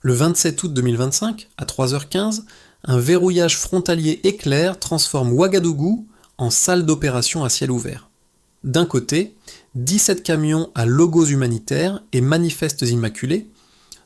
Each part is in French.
Le 27 août 2025, à 3h15, un verrouillage frontalier éclair transforme Ouagadougou en salle d'opération à ciel ouvert. D'un côté, 17 camions à logos humanitaires et manifestes immaculés.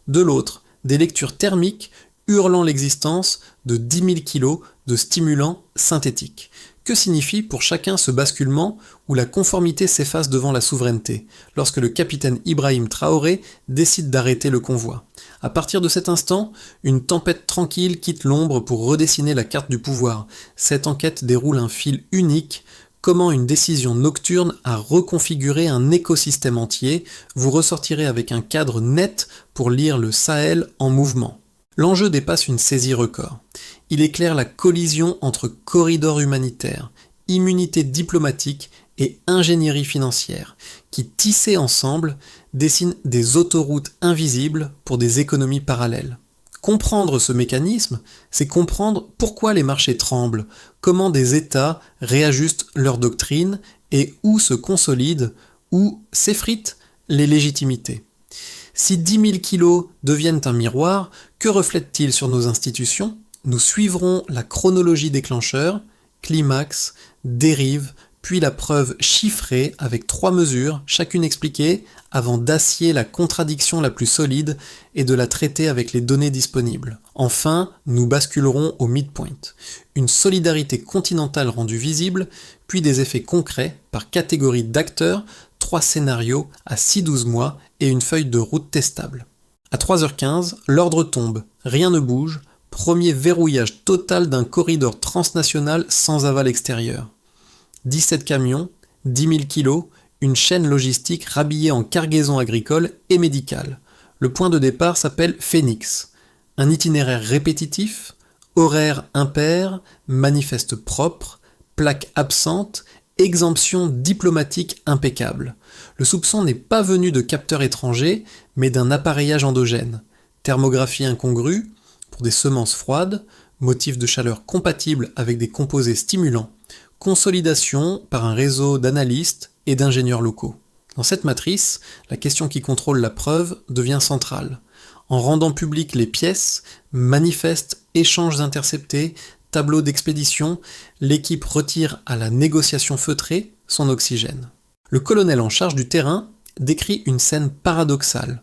De l'autre, des lectures thermiques hurlant l'existence de 10 000 kilos de stimulants synthétiques. Que signifie pour chacun ce basculement où la conformité s'efface devant la souveraineté, lorsque le capitaine Ibrahim Traoré décide d'arrêter le convoi? À partir de cet instant, une tempête tranquille quitte l'ombre pour redessiner la carte du pouvoir. Cette enquête déroule un fil unique. Comment une décision nocturne a reconfiguré un écosystème entier. Vous ressortirez avec un cadre net pour lire le Sahel en mouvement. L'enjeu dépasse une saisie record. Il éclaire la collision entre corridors humanitaires, immunité diplomatique et ingénierie financière, qui, tissés ensemble, dessinent des autoroutes invisibles pour des économies parallèles. Comprendre ce mécanisme, c'est comprendre pourquoi les marchés tremblent, comment des États réajustent leur doctrine et où se consolident, où s'effritent les légitimités. Si 10 000 kilos deviennent un miroir, que reflètent-ils sur nos institutions? Nous suivrons la chronologie déclencheur, climax, dérive, puis la preuve chiffrée avec 3 mesures, chacune expliquée, avant d'acier la contradiction la plus solide et de la traiter avec les données disponibles. Enfin, nous basculerons au midpoint. Une solidarité continentale rendue visible, puis des effets concrets par catégorie d'acteurs, 3 scénarios à 6-12 mois et une feuille de route testable. À 3h15, l'ordre tombe, rien ne bouge, premier verrouillage total d'un corridor transnational sans aval extérieur. 17 camions, 10 000 kilos, une chaîne logistique rhabillée en cargaison agricole et médicale. Le point de départ s'appelle Phoenix. Un itinéraire répétitif, horaire impair, manifeste propre, plaque absente, exemption diplomatique impeccable. Le soupçon n'est pas venu de capteurs étrangers, mais d'un appareillage endogène. Thermographie incongrue, pour des semences froides, motif de chaleur compatible avec des composés stimulants, consolidation par un réseau d'analystes et d'ingénieurs locaux. Dans cette matrice, la question qui contrôle la preuve devient centrale. En rendant publiques les pièces, manifestes, échanges interceptés, tableaux d'expédition, l'équipe retire à la négociation feutrée son oxygène. Le colonel en charge du terrain décrit une scène paradoxale.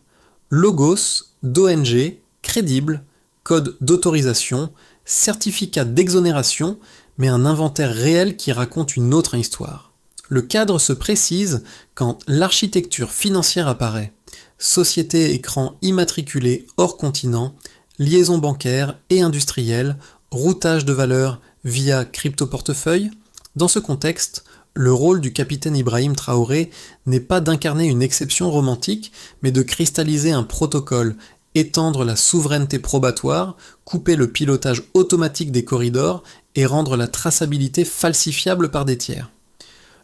Logos, d'ONG, crédible, code d'autorisation, certificat d'exonération, mais un inventaire réel qui raconte une autre histoire. Le cadre se précise quand l'architecture financière apparaît. Société écran immatriculée hors continent, liaison bancaire et industrielle, routage de valeur via crypto-portefeuille. Dans ce contexte, le rôle du capitaine Ibrahim Traoré n'est pas d'incarner une exception romantique, mais de cristalliser un protocole, étendre la souveraineté probatoire, couper le pilotage automatique des corridors et rendre la traçabilité falsifiable par des tiers.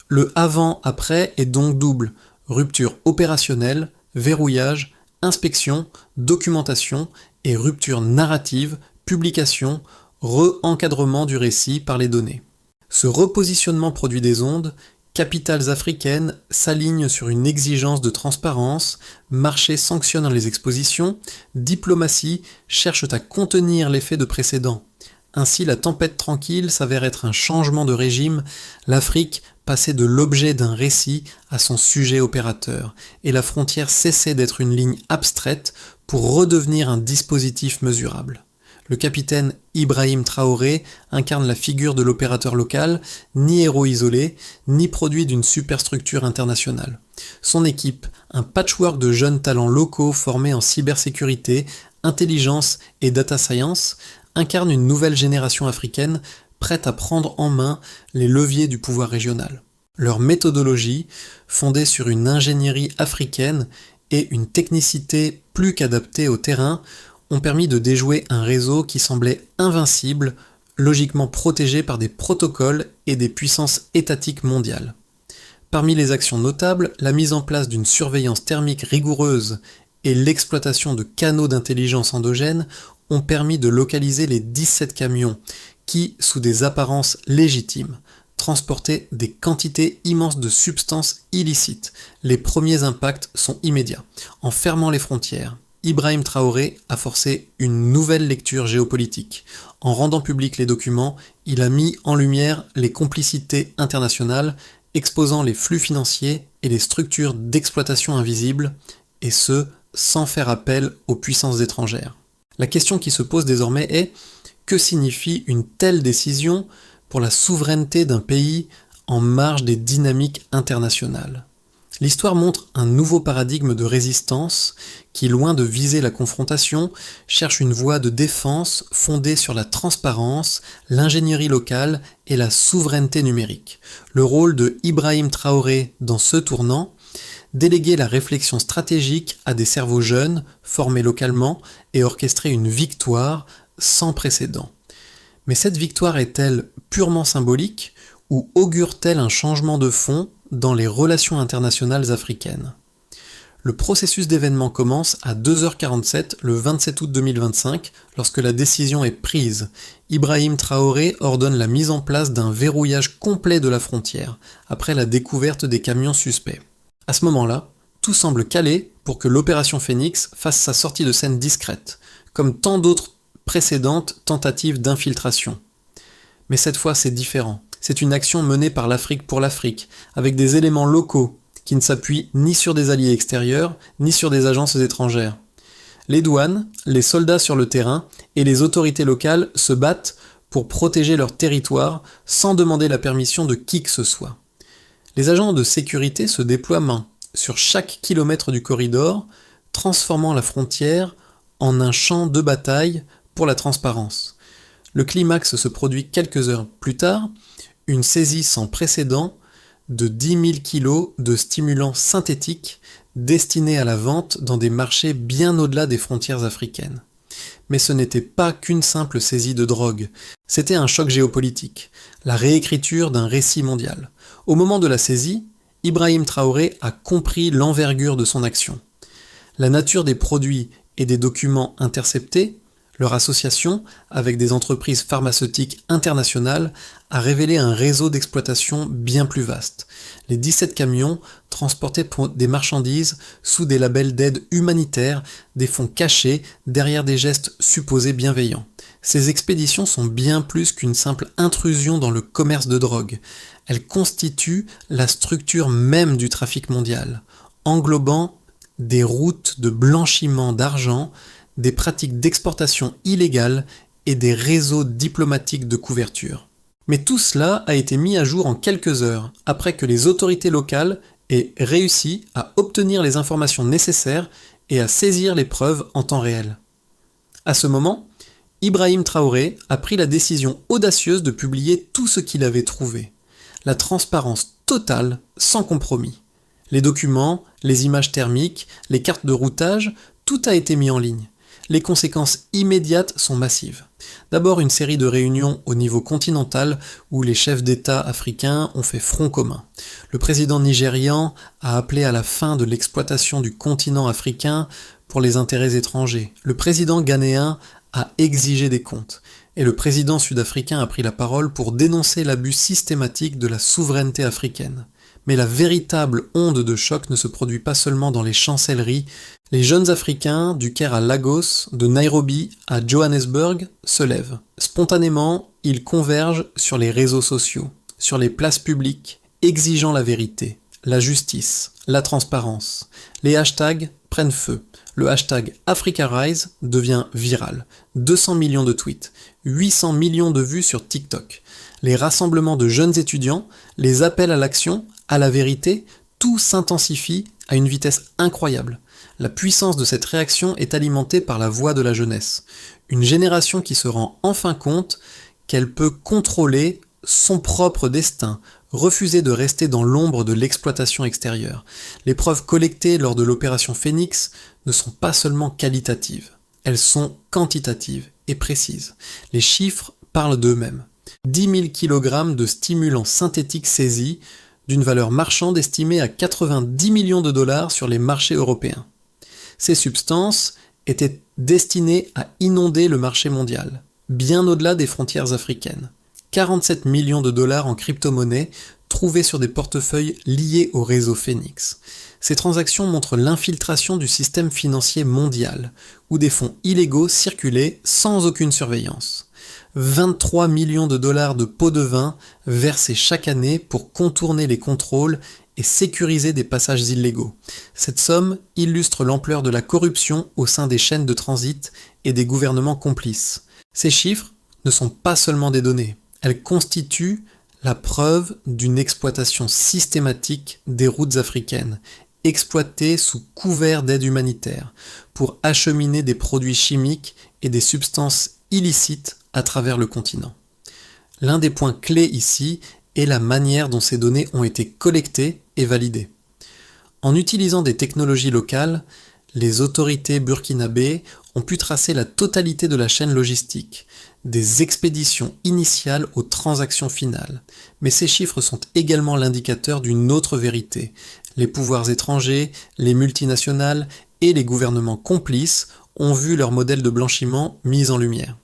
Le avant-après est donc double, rupture opérationnelle, verrouillage, inspection, documentation et rupture narrative, publication, re-encadrement du récit par les données. Ce repositionnement produit des ondes, capitales africaines s'alignent sur une exigence de transparence, marchés sanctionnent les expositions, diplomatie cherche à contenir l'effet de précédent. Ainsi, la tempête tranquille s'avère être un changement de régime, l'Afrique passait de l'objet d'un récit à son sujet opérateur, et la frontière cessait d'être une ligne abstraite pour redevenir un dispositif mesurable. Le capitaine Ibrahim Traoré incarne la figure de l'opérateur local, ni héros isolé, ni produit d'une superstructure internationale. Son équipe, un patchwork de jeunes talents locaux formés en cybersécurité, intelligence et data science, incarne une nouvelle génération africaine prête à prendre en main les leviers du pouvoir régional. Leur méthodologie, fondée sur une ingénierie africaine et une technicité plus qu'adaptée au terrain, ont permis de déjouer un réseau qui semblait invincible, logiquement protégé par des protocoles et des puissances étatiques mondiales. Parmi les actions notables, la mise en place d'une surveillance thermique rigoureuse et l'exploitation de canaux d'intelligence endogènes ont permis de localiser les 17 camions qui, sous des apparences légitimes, transportaient des quantités immenses de substances illicites. Les premiers impacts sont immédiats. En fermant les frontières, Ibrahim Traoré a forcé une nouvelle lecture géopolitique. En rendant publics les documents, il a mis en lumière les complicités internationales, exposant les flux financiers et les structures d'exploitation invisibles, et ce, sans faire appel aux puissances étrangères. La question qui se pose désormais est: que signifie une telle décision pour la souveraineté d'un pays en marge des dynamiques internationales? L'histoire montre un nouveau paradigme de résistance qui, loin de viser la confrontation, cherche une voie de défense fondée sur la transparence, l'ingénierie locale et la souveraineté numérique. Le rôle de Ibrahim Traoré dans ce tournant: déléguer la réflexion stratégique à des cerveaux jeunes, formés localement, et orchestrer une victoire sans précédent. Mais cette victoire est-elle purement symbolique ou augure-t-elle un changement de fond dans les relations internationales africaines? Le processus d'événements commence à 2h47 le 27 août 2025, lorsque la décision est prise. Ibrahim Traoré ordonne la mise en place d'un verrouillage complet de la frontière, après la découverte des camions suspects. À ce moment-là, tout semble calé pour que l'opération Phoenix fasse sa sortie de scène discrète, comme tant d'autres précédentes tentatives d'infiltration. Mais cette fois, c'est différent. C'est une action menée par l'Afrique pour l'Afrique, avec des éléments locaux qui ne s'appuient ni sur des alliés extérieurs, ni sur des agences étrangères. Les douanes, les soldats sur le terrain et les autorités locales se battent pour protéger leur territoire sans demander la permission de qui que ce soit. Les agents de sécurité se déploient sur chaque kilomètre du corridor, transformant la frontière en un champ de bataille pour la transparence. Le climax se produit quelques heures plus tard, une saisie sans précédent de 10 000 kilos de stimulants synthétiques destinés à la vente dans des marchés bien au-delà des frontières africaines. Mais ce n'était pas qu'une simple saisie de drogue, c'était un choc géopolitique, la réécriture d'un récit mondial. Au moment de la saisie, Ibrahim Traoré a compris l'envergure de son action. La nature des produits et des documents interceptés, leur association avec des entreprises pharmaceutiques internationales, a révélé un réseau d'exploitation bien plus vaste. Les 17 camions transportaient des marchandises sous des labels d'aide humanitaire, des fonds cachés derrière des gestes supposés bienveillants. Ces expéditions sont bien plus qu'une simple intrusion dans le commerce de drogue. Elles constituent la structure même du trafic mondial, englobant des routes de blanchiment d'argent, des pratiques d'exportation illégales et des réseaux diplomatiques de couverture. Mais tout cela a été mis à jour en quelques heures, après que les autorités locales aient réussi à obtenir les informations nécessaires et à saisir les preuves en temps réel. À ce moment, Ibrahim Traoré a pris la décision audacieuse de publier tout ce qu'il avait trouvé. La transparence totale, sans compromis. Les documents, les images thermiques, les cartes de routage, tout a été mis en ligne. Les conséquences immédiates sont massives. D'abord, une série de réunions au niveau continental où les chefs d'État africains ont fait front commun. Le président nigérian a appelé à la fin de l'exploitation du continent africain pour les intérêts étrangers. Le président ghanéen a exigé des comptes. Et le président sud-africain a pris la parole pour dénoncer l'abus systématique de la souveraineté africaine. Mais la véritable onde de choc ne se produit pas seulement dans les chancelleries. Les jeunes Africains, du Caire à Lagos, de Nairobi à Johannesburg, se lèvent. Spontanément, ils convergent sur les réseaux sociaux, sur les places publiques, exigeant la vérité, la justice, la transparence. Les hashtags prennent feu. Le hashtag AfricaRise devient viral. 200 millions de tweets, 800 millions de vues sur TikTok. Les rassemblements de jeunes étudiants, les appels à l'action, à la vérité, tout s'intensifie à une vitesse incroyable. La puissance de cette réaction est alimentée par la voix de la jeunesse. Une génération qui se rend enfin compte qu'elle peut contrôler son propre destin, refuser de rester dans l'ombre de l'exploitation extérieure. Les preuves collectées lors de l'opération Phoenix ne sont pas seulement qualitatives, elles sont quantitatives et précises. Les chiffres parlent d'eux-mêmes. 10 000 kg de stimulants synthétiques saisis, d'une valeur marchande estimée à 90 millions de dollars sur les marchés européens. Ces substances étaient destinées à inonder le marché mondial, bien au-delà des frontières africaines. 47 millions de dollars en crypto-monnaie, trouvés sur des portefeuilles liés au réseau Phénix. Ces transactions montrent l'infiltration du système financier mondial, où des fonds illégaux circulaient sans aucune surveillance. 23 millions de dollars de pots de vin versés chaque année pour contourner les contrôles et sécuriser des passages illégaux. Cette somme illustre l'ampleur de la corruption au sein des chaînes de transit et des gouvernements complices. Ces chiffres ne sont pas seulement des données, elles constituent la preuve d'une exploitation systématique des routes africaines, exploitées sous couvert d'aide humanitaire, pour acheminer des produits chimiques et des substances illicites à travers le continent. L'un des points clés ici est la manière dont ces données ont été collectées et validées. En utilisant des technologies locales, les autorités burkinabées ont pu tracer la totalité de la chaîne logistique, des expéditions initiales aux transactions finales. Mais ces chiffres sont également l'indicateur d'une autre vérité. Les pouvoirs étrangers, les multinationales et les gouvernements complices ont vu leur modèle de blanchiment mis en lumière.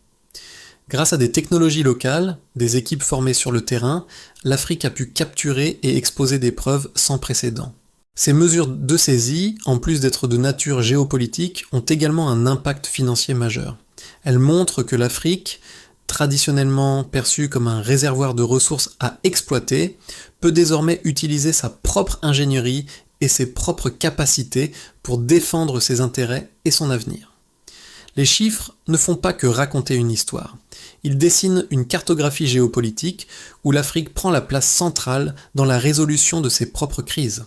Grâce à des technologies locales, des équipes formées sur le terrain, l'Afrique a pu capturer et exposer des preuves sans précédent. Ces mesures de saisie, en plus d'être de nature géopolitique, ont également un impact financier majeur. Elles montrent que l'Afrique, traditionnellement perçue comme un réservoir de ressources à exploiter, peut désormais utiliser sa propre ingénierie et ses propres capacités pour défendre ses intérêts et son avenir. Les chiffres ne font pas que raconter une histoire. Ils dessinent une cartographie géopolitique où l'Afrique prend la place centrale dans la résolution de ses propres crises.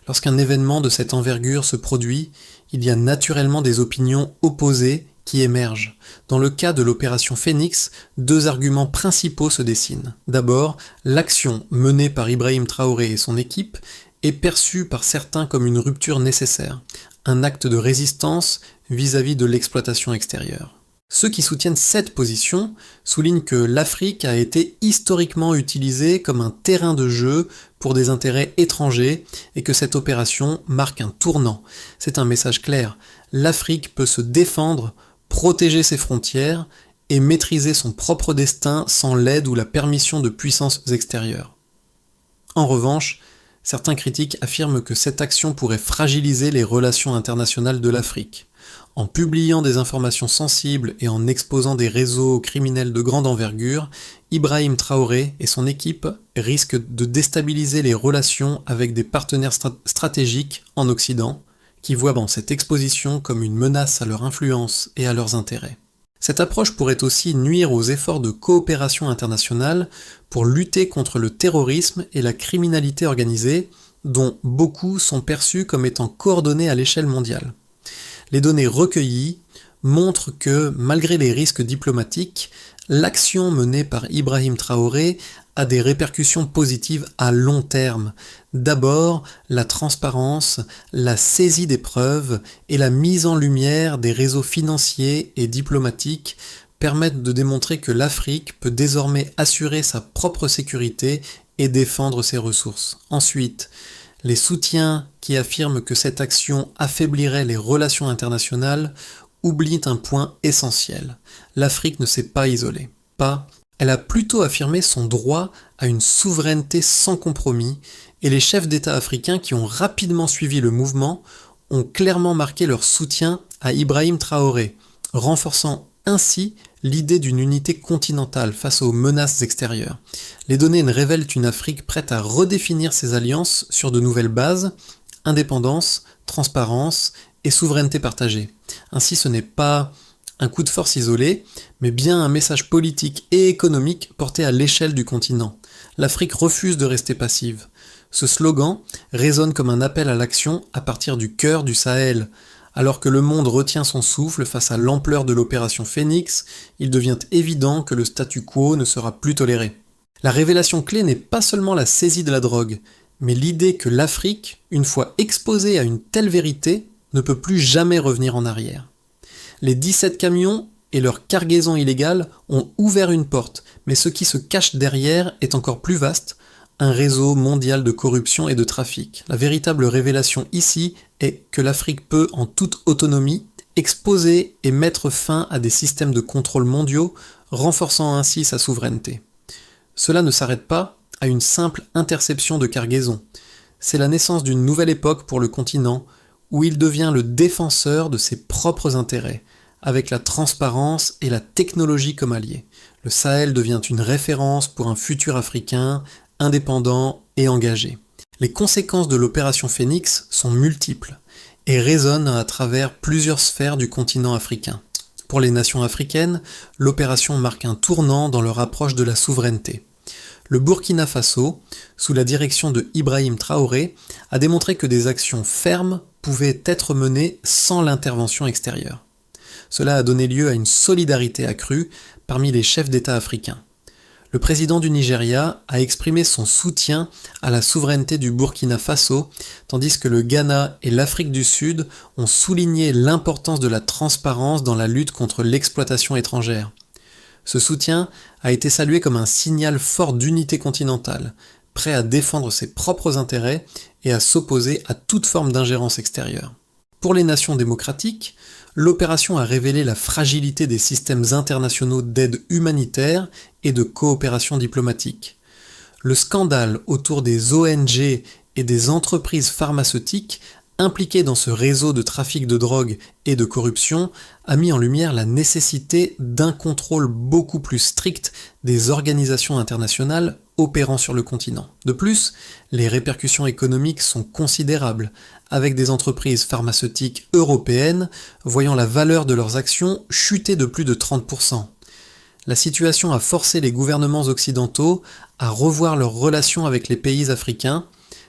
Lorsqu'un événement de cette envergure se produit, il y a naturellement des opinions opposées qui émergent. Dans le cas de l'opération Phénix, deux arguments principaux se dessinent. D'abord, l'action menée par Ibrahim Traoré et son équipe est perçue par certains comme une rupture nécessaire, un acte de résistance vis-à-vis de l'exploitation extérieure. Ceux qui soutiennent cette position soulignent que l'Afrique a été historiquement utilisée comme un terrain de jeu pour des intérêts étrangers et que cette opération marque un tournant. C'est un message clair. L'Afrique peut se défendre, protéger ses frontières et maîtriser son propre destin sans l'aide ou la permission de puissances extérieures. En revanche, certains critiques affirment que cette action pourrait fragiliser les relations internationales de l'Afrique. En publiant des informations sensibles et en exposant des réseaux criminels de grande envergure, Ibrahim Traoré et son équipe risquent de déstabiliser les relations avec des partenaires stratégiques en Occident, qui voient dans cette exposition comme une menace à leur influence et à leurs intérêts. Cette approche pourrait aussi nuire aux efforts de coopération internationale pour lutter contre le terrorisme et la criminalité organisée, dont beaucoup sont perçus comme étant coordonnés à l'échelle mondiale. Les données recueillies montrent que, malgré les risques diplomatiques, l'action menée par Ibrahim Traoré a des répercussions positives à long terme. D'abord, la transparence, la saisie des preuves et la mise en lumière des réseaux financiers et diplomatiques permettent de démontrer que l'Afrique peut désormais assurer sa propre sécurité et défendre ses ressources. Ensuite, les soutiens qui affirment que cette action affaiblirait les relations internationales oublient un point essentiel. L'Afrique ne s'est pas isolée. Elle a plutôt affirmé son droit à une souveraineté sans compromis, et les chefs d'État africains qui ont rapidement suivi le mouvement ont clairement marqué leur soutien à Ibrahim Traoré, renforçant ainsi l'idée d'une unité continentale face aux menaces extérieures. Les données révèlent une Afrique prête à redéfinir ses alliances sur de nouvelles bases, indépendance, transparence et souveraineté partagée. Ainsi, ce n'est pas un coup de force isolé, mais bien un message politique et économique porté à l'échelle du continent. L'Afrique refuse de rester passive. Ce slogan résonne comme un appel à l'action à partir du cœur du Sahel. Alors que le monde retient son souffle face à l'ampleur de l'opération Phénix, il devient évident que le statu quo ne sera plus toléré. La révélation clé n'est pas seulement la saisie de la drogue, mais l'idée que l'Afrique, une fois exposée à une telle vérité, ne peut plus jamais revenir en arrière. Les 17 camions et leur cargaison illégale ont ouvert une porte, mais ce qui se cache derrière est encore plus vaste, un réseau mondial de corruption et de trafic. La véritable révélation ici est que l'Afrique peut, en toute autonomie, exposer et mettre fin à des systèmes de contrôle mondiaux, renforçant ainsi sa souveraineté. Cela ne s'arrête pas à une simple interception de cargaison. C'est la naissance d'une nouvelle époque pour le continent, où il devient le défenseur de ses propres intérêts, avec la transparence et la technologie comme alliés. Le Sahel devient une référence pour un futur africain, indépendant et engagé. Les conséquences de l'opération Phénix sont multiples et résonnent à travers plusieurs sphères du continent africain. Pour les nations africaines, l'opération marque un tournant dans leur approche de la souveraineté. Le Burkina Faso, sous la direction de Ibrahim Traoré, a démontré que des actions fermes pouvaient être menées sans l'intervention extérieure. Cela a donné lieu à une solidarité accrue parmi les chefs d'État africains. Le président du Nigeria a exprimé son soutien à la souveraineté du Burkina Faso, tandis que le Ghana et l'Afrique du Sud ont souligné l'importance de la transparence dans la lutte contre l'exploitation étrangère. Ce soutien a été salué comme un signal fort d'unité continentale, prêt à défendre ses propres intérêts et à s'opposer à toute forme d'ingérence extérieure. Pour les nations démocratiques, l'opération a révélé la fragilité des systèmes internationaux d'aide humanitaire et de coopération diplomatique. Le scandale autour des ONG et des entreprises pharmaceutiques impliquées dans ce réseau de trafic de drogue et de corruption a mis en lumière la nécessité d'un contrôle beaucoup plus strict des organisations internationales opérant sur le continent. De plus, les répercussions économiques sont considérables, avec des entreprises pharmaceutiques européennes voyant la valeur de leurs actions chuter de plus de 30%. La situation a forcé les gouvernements occidentaux à revoir leurs relations avec les pays africains,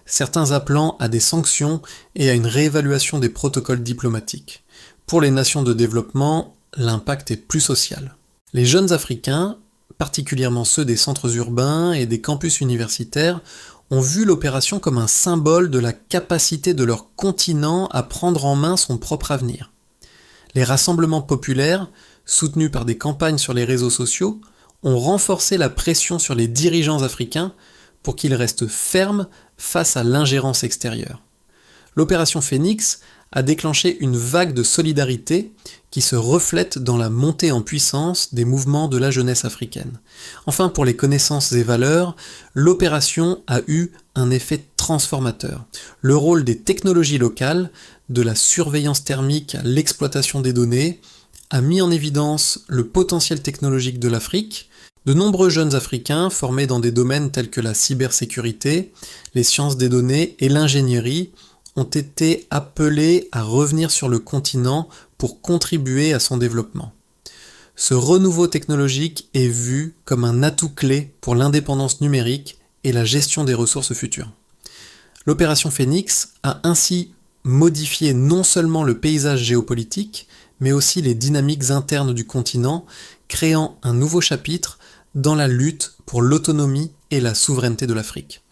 certains appelant à des sanctions et à une réévaluation des protocoles diplomatiques. Pour les nations de développement, l'impact est plus social. Les jeunes Africains, particulièrement ceux des centres urbains et des campus universitaires, ont vu l'opération comme un symbole de la capacité de leur continent à prendre en main son propre avenir. Les rassemblements populaires, soutenus par des campagnes sur les réseaux sociaux, ont renforcé la pression sur les dirigeants africains pour qu'ils restent fermes face à l'ingérence extérieure. L'opération Phénix a déclenché une vague de solidarité qui se reflète dans la montée en puissance des mouvements de la jeunesse africaine. Enfin, pour les connaissances et valeurs, l'opération a eu un effet transformateur. Le rôle des technologies locales, de la surveillance thermique à l'exploitation des données, a mis en évidence le potentiel technologique de l'Afrique. De nombreux jeunes Africains formés dans des domaines tels que la cybersécurité, les sciences des données et l'ingénierie ont été appelés à revenir sur le continent pour contribuer à son développement. Ce renouveau technologique est vu comme un atout clé pour l'indépendance numérique et la gestion des ressources futures. L'opération Phénix a ainsi modifié non seulement le paysage géopolitique, mais aussi les dynamiques internes du continent, créant un nouveau chapitre dans la lutte pour l'autonomie et la souveraineté de l'Afrique.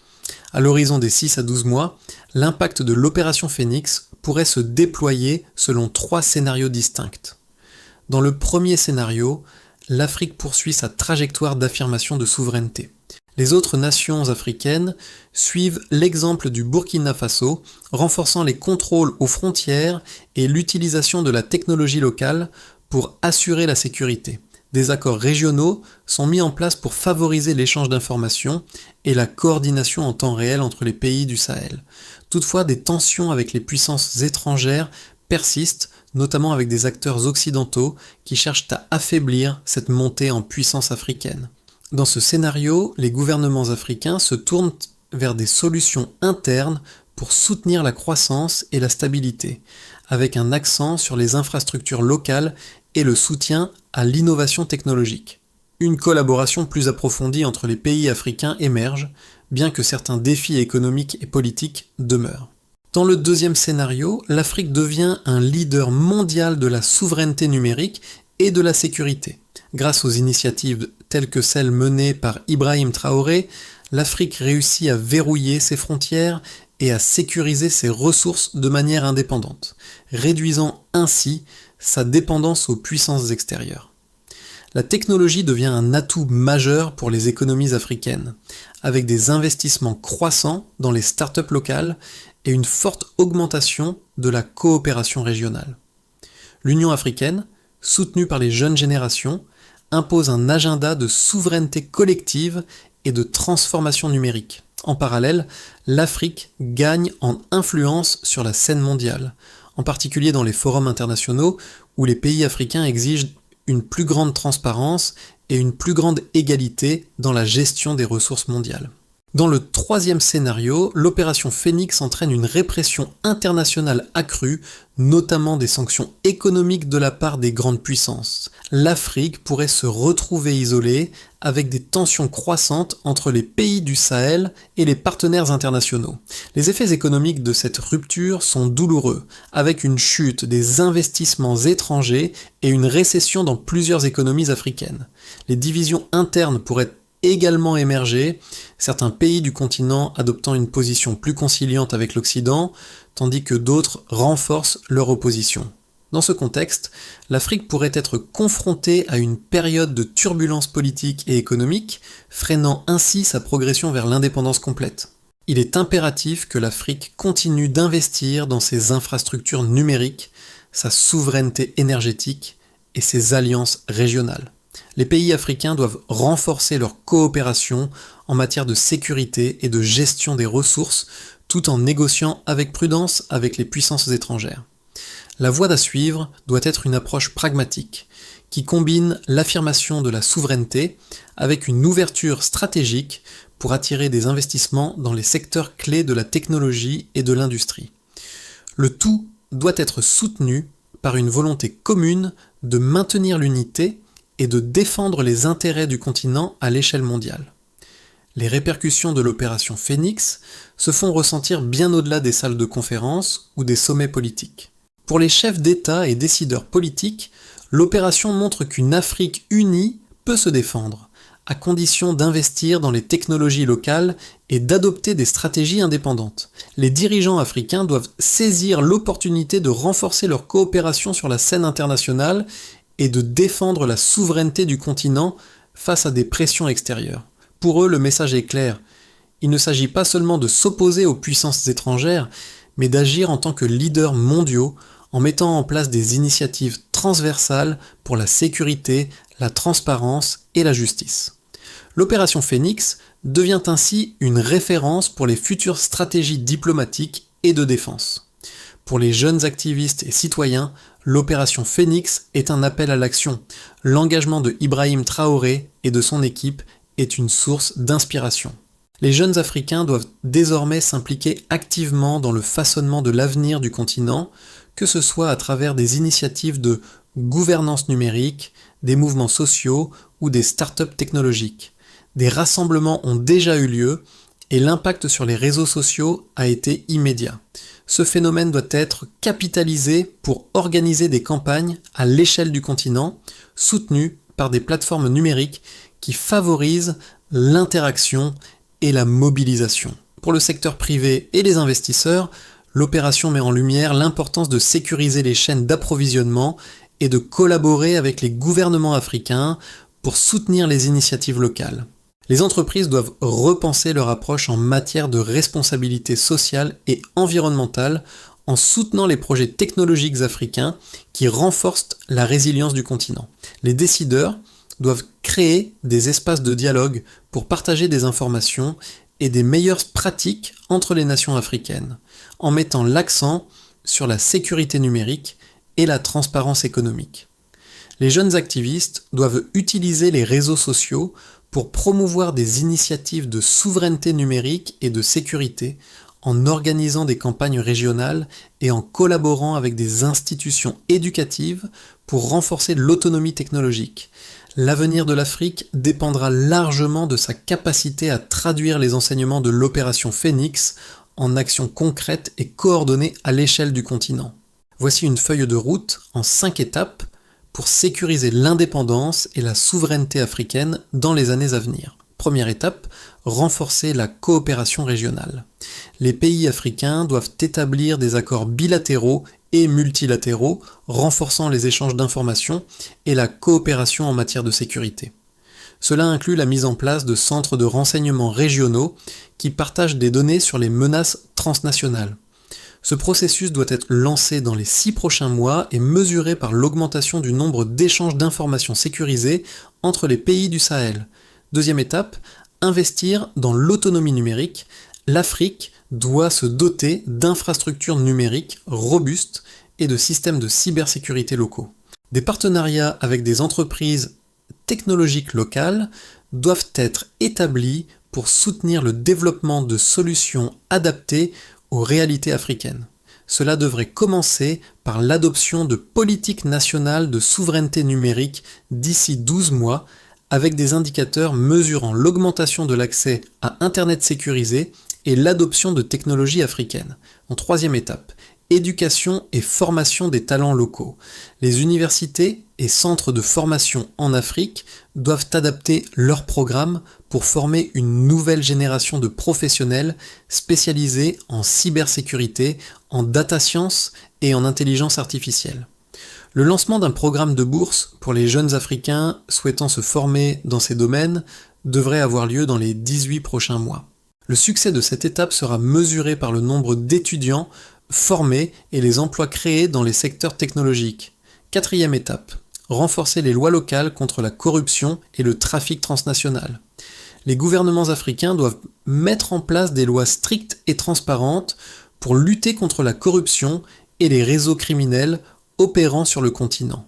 À l'horizon des 6 à 12 mois, l'impact de l'opération Phénix pourrait se déployer selon 3 scénarios distincts. Dans le premier scénario, l'Afrique poursuit sa trajectoire d'affirmation de souveraineté. Les autres nations africaines suivent l'exemple du Burkina Faso, renforçant les contrôles aux frontières et l'utilisation de la technologie locale pour assurer la sécurité. Des accords régionaux sont mis en place pour favoriser l'échange d'informations et la coordination en temps réel entre les pays du Sahel. Toutefois, des tensions avec les puissances étrangères persistent, notamment avec des acteurs occidentaux qui cherchent à affaiblir cette montée en puissance africaine. Dans ce scénario, les gouvernements africains se tournent vers des solutions internes pour soutenir la croissance et la stabilité, avec un accent sur les infrastructures locales et le soutien à l'innovation technologique. Une collaboration plus approfondie entre les pays africains émerge, bien que certains défis économiques et politiques demeurent. Dans le deuxième scénario, l'Afrique devient un leader mondial de la souveraineté numérique et de la sécurité. Grâce aux initiatives telles que celles menées par Ibrahim Traoré, l'Afrique réussit à verrouiller ses frontières et à sécuriser ses ressources de manière indépendante, réduisant ainsi sa dépendance aux puissances extérieures. La technologie devient un atout majeur pour les économies africaines, avec des investissements croissants dans les startups locales et une forte augmentation de la coopération régionale. L'Union africaine, soutenue par les jeunes générations, impose un agenda de souveraineté collective et de transformation numérique. En parallèle, l'Afrique gagne en influence sur la scène mondiale, en particulier dans les forums internationaux où les pays africains exigent une plus grande transparence et une plus grande égalité dans la gestion des ressources mondiales. Dans le troisième scénario, l'opération Phénix entraîne une répression internationale accrue, notamment des sanctions économiques de la part des grandes puissances. L'Afrique pourrait se retrouver isolée avec des tensions croissantes entre les pays du Sahel et les partenaires internationaux. Les effets économiques de cette rupture sont douloureux, avec une chute des investissements étrangers et une récession dans plusieurs économies africaines. Les divisions internes pourraient également émerger, certains pays du continent adoptant une position plus conciliante avec l'Occident, tandis que d'autres renforcent leur opposition. Dans ce contexte, l'Afrique pourrait être confrontée à une période de turbulence politique et économique, freinant ainsi sa progression vers l'indépendance complète. Il est impératif que l'Afrique continue d'investir dans ses infrastructures numériques, sa souveraineté énergétique et ses alliances régionales. Les pays africains doivent renforcer leur coopération en matière de sécurité et de gestion des ressources, tout en négociant avec prudence avec les puissances étrangères. La voie à suivre doit être une approche pragmatique, qui combine l'affirmation de la souveraineté avec une ouverture stratégique pour attirer des investissements dans les secteurs clés de la technologie et de l'industrie. Le tout doit être soutenu par une volonté commune de maintenir l'unité et de défendre les intérêts du continent à l'échelle mondiale. Les répercussions de l'opération Phénix se font ressentir bien au-delà des salles de conférence ou des sommets politiques. Pour les chefs d'État et décideurs politiques, l'opération montre qu'une Afrique unie peut se défendre, à condition d'investir dans les technologies locales et d'adopter des stratégies indépendantes. Les dirigeants africains doivent saisir l'opportunité de renforcer leur coopération sur la scène internationale et de défendre la souveraineté du continent face à des pressions extérieures. Pour eux, le message est clair. Il ne s'agit pas seulement de s'opposer aux puissances étrangères, mais d'agir en tant que leaders mondiaux en mettant en place des initiatives transversales pour la sécurité, la transparence et la justice. L'opération Phénix devient ainsi une référence pour les futures stratégies diplomatiques et de défense. Pour les jeunes activistes et citoyens, l'opération Phénix est un appel à l'action. L'engagement de Ibrahim Traoré et de son équipe est une source d'inspiration. Les jeunes Africains doivent désormais s'impliquer activement dans le façonnement de l'avenir du continent, que ce soit à travers des initiatives de gouvernance numérique, des mouvements sociaux ou des startups technologiques. Des rassemblements ont déjà eu lieu et l'impact sur les réseaux sociaux a été immédiat. Ce phénomène doit être capitalisé pour organiser des campagnes à l'échelle du continent, soutenues par des plateformes numériques qui favorisent l'interaction et la mobilisation. Pour le secteur privé et les investisseurs, l'opération met en lumière l'importance de sécuriser les chaînes d'approvisionnement et de collaborer avec les gouvernements africains pour soutenir les initiatives locales. Les entreprises doivent repenser leur approche en matière de responsabilité sociale et environnementale en soutenant les projets technologiques africains qui renforcent la résilience du continent. Les décideurs doivent créer des espaces de dialogue pour partager des informations et des meilleures pratiques entre les nations africaines, en mettant l'accent sur la sécurité numérique et la transparence économique. Les jeunes activistes doivent utiliser les réseaux sociaux pour promouvoir des initiatives de souveraineté numérique et de sécurité en organisant des campagnes régionales et en collaborant avec des institutions éducatives pour renforcer l'autonomie technologique. L'avenir de l'Afrique dépendra largement de sa capacité à traduire les enseignements de l'opération Phénix en actions concrètes et coordonnées à l'échelle du continent. Voici une feuille de route en 5 étapes pour sécuriser l'indépendance et la souveraineté africaine dans les années à venir. Première étape, renforcer la coopération régionale. Les pays africains doivent établir des accords bilatéraux et multilatéraux, renforçant les échanges d'informations et la coopération en matière de sécurité. Cela inclut la mise en place de centres de renseignement régionaux qui partagent des données sur les menaces transnationales. Ce processus doit être lancé dans les 6 prochains mois et mesuré par l'augmentation du nombre d'échanges d'informations sécurisées entre les pays du Sahel. Deuxième étape, investir dans l'autonomie numérique, l'Afrique doit se doter d'infrastructures numériques robustes et de systèmes de cybersécurité locaux. Des partenariats avec des entreprises technologiques locales doivent être établis pour soutenir le développement de solutions adaptées aux réalités africaines. Cela devrait commencer par l'adoption de politiques nationales de souveraineté numérique d'ici 12 mois, avec des indicateurs mesurant l'augmentation de l'accès à Internet sécurisé et l'adoption de technologies africaines. En troisième étape, éducation et formation des talents locaux. Les universités et centres de formation en Afrique doivent adapter leurs programmes pour former une nouvelle génération de professionnels spécialisés en cybersécurité, en data science et en intelligence artificielle. Le lancement d'un programme de bourse pour les jeunes Africains souhaitant se former dans ces domaines devrait avoir lieu dans les 18 prochains mois. Le succès de cette étape sera mesuré par le nombre d'étudiants formés et les emplois créés dans les secteurs technologiques. Quatrième étape, renforcer les lois locales contre la corruption et le trafic transnational. Les gouvernements africains doivent mettre en place des lois strictes et transparentes pour lutter contre la corruption et les réseaux criminels opérant sur le continent.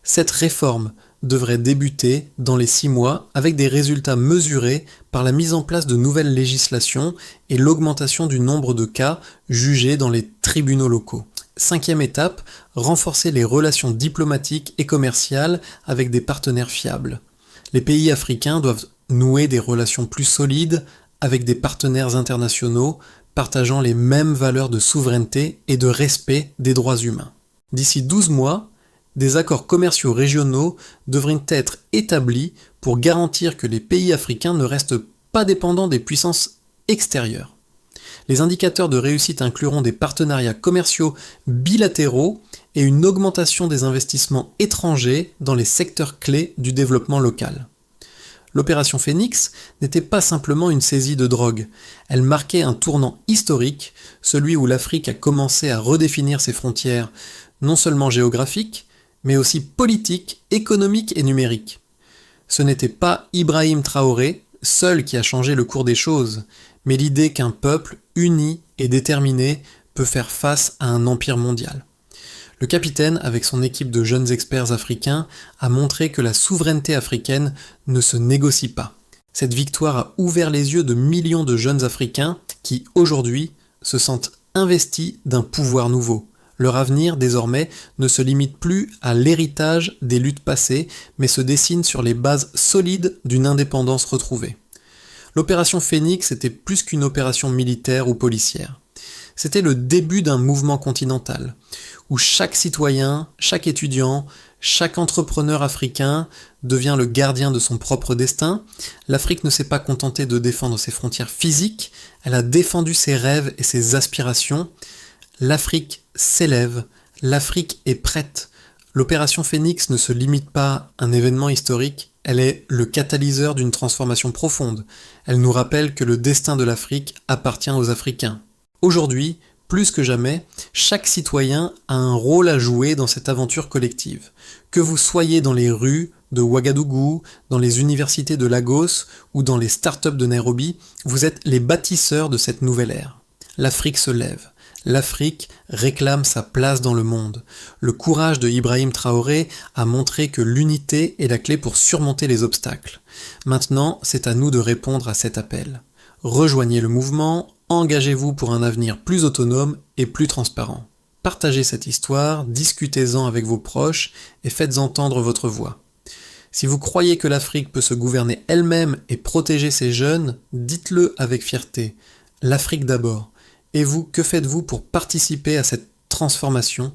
Cette réforme devrait débuter dans les 6 mois avec des résultats mesurés par la mise en place de nouvelles législations et l'augmentation du nombre de cas jugés dans les tribunaux locaux. Cinquième étape, renforcer les relations diplomatiques et commerciales avec des partenaires fiables. Les pays africains doivent nouer des relations plus solides avec des partenaires internationaux partageant les mêmes valeurs de souveraineté et de respect des droits humains. D'ici 12 mois, des accords commerciaux régionaux devraient être établis pour garantir que les pays africains ne restent pas dépendants des puissances extérieures. Les indicateurs de réussite incluront des partenariats commerciaux bilatéraux et une augmentation des investissements étrangers dans les secteurs clés du développement local. L'opération Phoenix n'était pas simplement une saisie de drogue, elle marquait un tournant historique, celui où l'Afrique a commencé à redéfinir ses frontières, non seulement géographiques, mais aussi politiques, économiques et numériques. Ce n'était pas Ibrahim Traoré seul qui a changé le cours des choses, mais l'idée qu'un peuple uni et déterminé peut faire face à un empire mondial. Le capitaine, avec son équipe de jeunes experts africains, a montré que la souveraineté africaine ne se négocie pas. Cette victoire a ouvert les yeux de millions de jeunes Africains qui, aujourd'hui, se sentent investis d'un pouvoir nouveau. Leur avenir, désormais, ne se limite plus à l'héritage des luttes passées, mais se dessine sur les bases solides d'une indépendance retrouvée. L'opération Phoenix était plus qu'une opération militaire ou policière. C'était le début d'un mouvement continental, où chaque citoyen, chaque étudiant, chaque entrepreneur africain devient le gardien de son propre destin. L'Afrique ne s'est pas contentée de défendre ses frontières physiques, elle a défendu ses rêves et ses aspirations. L'Afrique s'élève, l'Afrique est prête. L'opération Phoenix ne se limite pas à un événement historique, elle est le catalyseur d'une transformation profonde. Elle nous rappelle que le destin de l'Afrique appartient aux Africains. Aujourd'hui, plus que jamais, chaque citoyen a un rôle à jouer dans cette aventure collective. Que vous soyez dans les rues de Ouagadougou, dans les universités de Lagos ou dans les startups de Nairobi, vous êtes les bâtisseurs de cette nouvelle ère. L'Afrique se lève. L'Afrique réclame sa place dans le monde. Le courage de Ibrahim Traoré a montré que l'unité est la clé pour surmonter les obstacles. Maintenant, c'est à nous de répondre à cet appel. Rejoignez le mouvement, engagez-vous pour un avenir plus autonome et plus transparent. Partagez cette histoire, discutez-en avec vos proches et faites entendre votre voix. Si vous croyez que l'Afrique peut se gouverner elle-même et protéger ses jeunes, dites-le avec fierté. L'Afrique d'abord. Et vous, que faites-vous pour participer à cette transformation ?